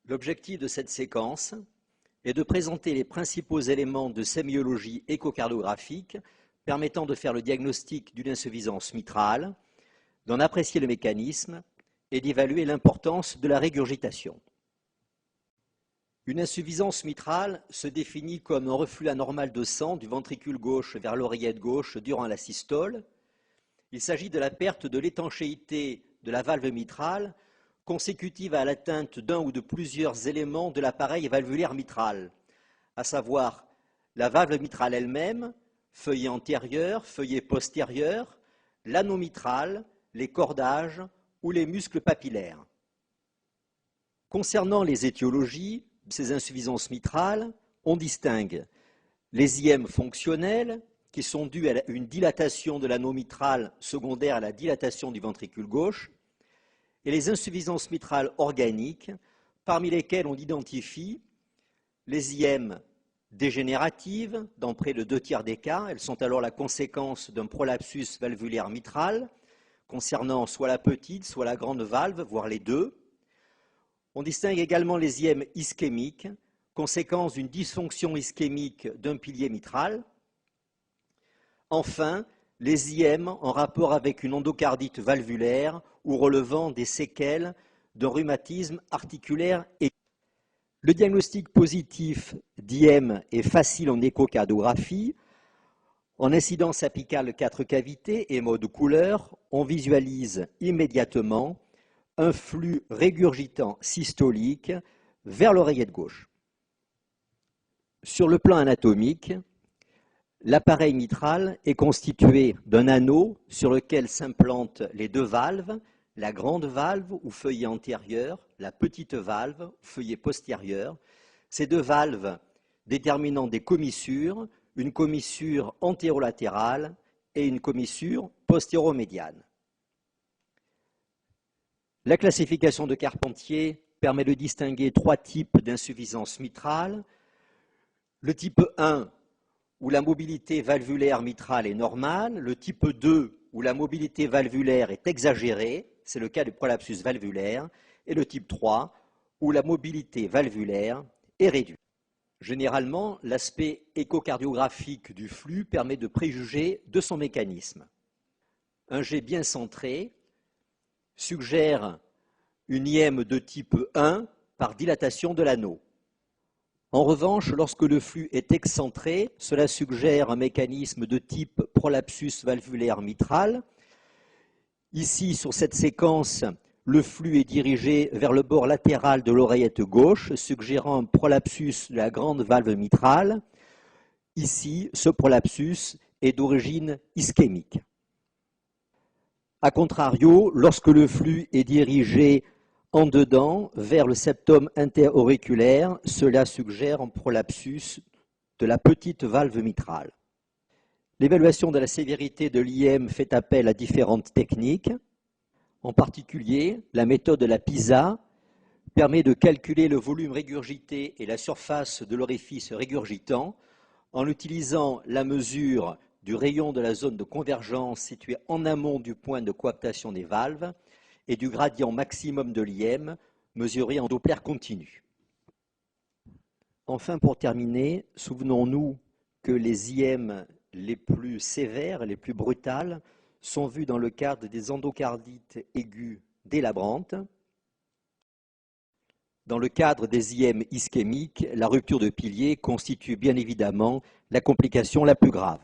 L'objectif de cette séquence est de présenter les principaux éléments de sémiologie échocardiographique permettant de faire le diagnostic d'une insuffisance mitrale, d'en apprécier le mécanisme et d'évaluer l'importance de la régurgitation. Une insuffisance mitrale se définit comme un reflux anormal de sang du ventricule gauche vers l'oreillette gauche durant la systole. Il s'agit de la perte de l'étanchéité de la valve mitrale consécutive à l'atteinte d'un ou de plusieurs éléments de l'appareil valvulaire mitral, à savoir la valve mitrale elle-même, feuillet antérieur, feuillet postérieur, l'anneau mitral, les cordages ou les muscles papillaires. Concernant les étiologies de ces insuffisances mitrales, on distingue les IM fonctionnelles, qui sont dues à une dilatation de l'anneau mitral secondaire à la dilatation du ventricule gauche, et les insuffisances mitrales organiques, parmi lesquelles on identifie les IM dégénératives, dans près de 2/3 des cas. Elles sont alors la conséquence d'un prolapsus valvulaire mitral, concernant soit la petite, soit la grande valve, voire les deux. On distingue également les IM ischémiques, conséquence d'une dysfonction ischémique d'un pilier mitral. Enfin, les IM en rapport avec une endocardite valvulaire ou relevant des séquelles d'un rhumatisme articulaire aigu. Le diagnostic positif d'IM est facile en échocardiographie. En incidence apicale 4 cavités et mode couleur, on visualise immédiatement un flux régurgitant systolique vers l'oreillette gauche. Sur le plan anatomique, l'appareil mitral est constitué d'un anneau sur lequel s'implantent les deux valves, la grande valve ou feuillet antérieur, la petite valve ou feuillet postérieur. Ces deux valves déterminant des commissures, une commissure antérolatérale et une commissure postéromédiane. La classification de Carpentier permet de distinguer 3 types d'insuffisance mitrale. Le type 1, où la mobilité valvulaire mitrale est normale, le type 2, où la mobilité valvulaire est exagérée, c'est le cas du prolapsus valvulaire, et le type 3, où la mobilité valvulaire est réduite. Généralement, l'aspect échocardiographique du flux permet de préjuger de son mécanisme. Un jet bien centré suggère une IM de type 1 par dilatation de l'anneau. En revanche, lorsque le flux est excentré, cela suggère un mécanisme de type prolapsus valvulaire mitral. Ici, sur cette séquence, le flux est dirigé vers le bord latéral de l'oreillette gauche, suggérant un prolapsus de la grande valve mitrale. Ici, ce prolapsus est d'origine ischémique. A contrario, lorsque le flux est dirigé en dedans, vers le septum interauriculaire, cela suggère un prolapsus de la petite valve mitrale. L'évaluation de la sévérité de l'IM fait appel à différentes techniques. En particulier, la méthode de la PISA permet de calculer le volume régurgité et la surface de l'orifice régurgitant en utilisant la mesure du rayon de la zone de convergence située en amont du point de coaptation des valves et du gradient maximum de l'IM mesuré en Doppler continu. Enfin, pour terminer, souvenons-nous que les IM les plus sévères, les plus brutales, sont vues dans le cadre des endocardites aiguës délabrantes. Dans le cadre des IM ischémiques, la rupture de pilier constitue bien évidemment la complication la plus grave.